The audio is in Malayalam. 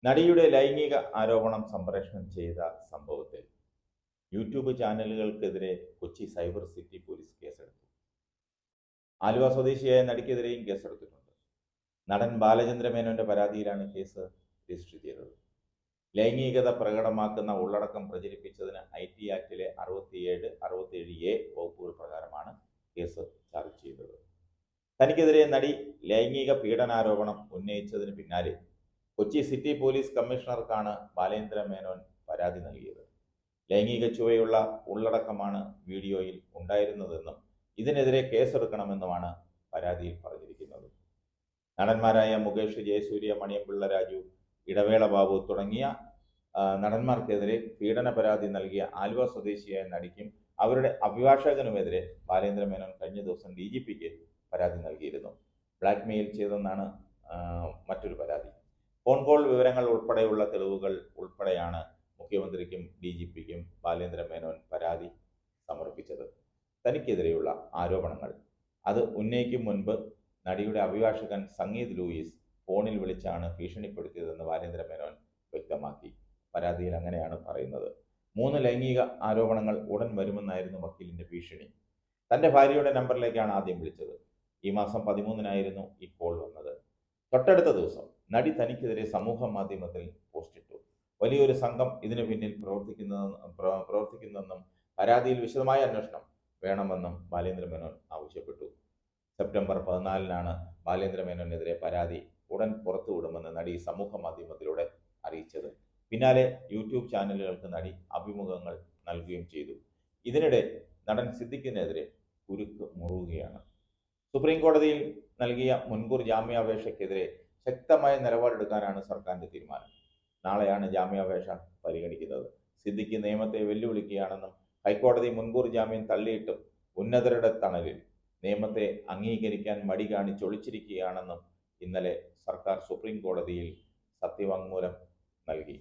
നടിയുടെ ലൈംഗിക ആരോപണം സംപ്രേഷണം ചെയ്ത സംഭവത്തിൽ യൂട്യൂബ് ചാനലുകൾക്കെതിരെ കൊച്ചി സൈബർ സിറ്റി പോലീസ് കേസെടുത്തു. ആലുവ സ്വദേശിയായ നടിക്കെതിരെയും കേസെടുത്തിട്ടുണ്ട്. നടൻ ബാലചന്ദ്ര മേനോന്റെ പരാതിയിലാണ് കേസ് രജിസ്റ്റർ ചെയ്തത്. ലൈംഗികത പ്രകടമാക്കുന്ന ഉള്ളടക്കം പ്രചരിപ്പിച്ചതിന് IT ആക്ടിലെ 67, 67A വകുപ്പുകൾ പ്രകാരമാണ് കേസ് ചാർജ് ചെയ്തത്. തനിക്കെതിരെ നടി ലൈംഗിക പീഡനാരോപണം ഉന്നയിച്ചതിന് പിന്നാലെ കൊച്ചി സിറ്റി പോലീസ് കമ്മീഷണർക്കാണ് ബാലേന്ദ്ര മേനോൻ പരാതി നൽകിയത്. ലൈംഗിക ചുവയുള്ള ഉള്ളടക്കമാണ് വീഡിയോയിൽ ഉണ്ടായിരുന്നതെന്നും ഇതിനെതിരെ കേസെടുക്കണമെന്നുമാണ് പരാതിയിൽ പറഞ്ഞിരിക്കുന്നത്. നടന്മാരായ മുകേഷ്, ജയസൂര്യ, മണിയമ്പിള്ള രാജു, ഇടവേള ബാബു തുടങ്ങിയ നടന്മാർക്കെതിരെ പീഡന പരാതി നൽകിയ ആലുവ സ്വദേശിയായ നടിക്കും അവരുടെ അഭിഭാഷകനുമെതിരെ ബാലേന്ദ്ര മേനോൻ കഴിഞ്ഞ ദിവസം DGPക്ക് പരാതി നൽകിയിരുന്നു. ബ്ലാക്ക് മെയിൽ ചെയ്തെന്നാണ് മറ്റൊരു പരാതി. ഫോൺ കോൾ വിവരങ്ങൾ ഉൾപ്പെടെയുള്ള തെളിവുകൾ ഉൾപ്പെടെയാണ് മുഖ്യമന്ത്രിക്കും DGPക്കും ബാലേന്ദ്ര മേനോൻ പരാതി സമർപ്പിച്ചത്. തനിക്കെതിരെയുള്ള ആരോപണങ്ങൾ അത് ഉന്നയിക്കും മുൻപ് നടിയുടെ അഭിഭാഷകൻ സംഗീത് ലൂയിസ് ഫോണിൽ വിളിച്ചാണ് ഭീഷണിപ്പെടുത്തിയതെന്ന് ബാലേന്ദ്ര മേനോൻ വ്യക്തമാക്കി. പരാതിയിൽ അങ്ങനെയാണ് പറയുന്നത്. 3 ലൈംഗിക ആരോപണങ്ങൾ ഉടൻ വരുമെന്നായിരുന്നു വക്കീലിന്റെ ഭീഷണി. തന്റെ ഭാര്യയുടെ നമ്പറിലേക്കാണ് ആദ്യം വിളിച്ചത്. ഈ മാസം 13-നായിരുന്നു ഈ കോൾ വന്നത്. തൊട്ടടുത്ത ദിവസം നടി തനിക്കെതിരെ സമൂഹ മാധ്യമത്തിൽ പോസ്റ്റിട്ടു. വലിയൊരു സംഘം ഇതിനു പിന്നിൽ പ്രവർത്തിക്കുന്നെന്നും പരാതിയിൽ വിശദമായ അന്വേഷണം വേണമെന്നും ബാലേന്ദ്ര മേനോൻ ആവശ്യപ്പെട്ടു. സെപ്റ്റംബർ 14-നാണ് ബാലേന്ദ്ര മേനോനെതിരെ പരാതി ഉടൻ പുറത്തുവിടുമെന്ന് നടി സമൂഹ മാധ്യമത്തിലൂടെ അറിയിച്ചത്. പിന്നാലെ യൂട്യൂബ് ചാനലുകൾക്ക് നടി അഭിമുഖങ്ങൾ നൽകുകയും ചെയ്തു. ഇതിനിടെ നടൻ സിദ്ദിഖിനെതിരെ കുരുക്ക് മുറുകുകയാണ്. സുപ്രീം കോടതിയിൽ നൽകിയ മുൻകൂർ ജാമ്യാപേക്ഷയ്ക്കെതിരെ ശക്തമായ നിലപാടെടുക്കാനാണ് സർക്കാരിന്റെ തീരുമാനം. നാളെയാണ് ജാമ്യാപേക്ഷ പരിഗണിക്കുന്നത്. സിദ്ദിഖ് നിയമത്തെ വെല്ലുവിളിക്കുകയാണെന്നും ഹൈക്കോടതി മുൻകൂർ ജാമ്യം തള്ളിയിട്ടും ഉന്നതരുടെ തണലിൽ നിയമത്തെ അംഗീകരിക്കാൻ മടി കാണിച്ചൊളിച്ചിരിക്കുകയാണെന്നും ഇന്നലെ സർക്കാർ സുപ്രീം കോടതിയിൽ സത്യവാങ്മൂലം നൽകി.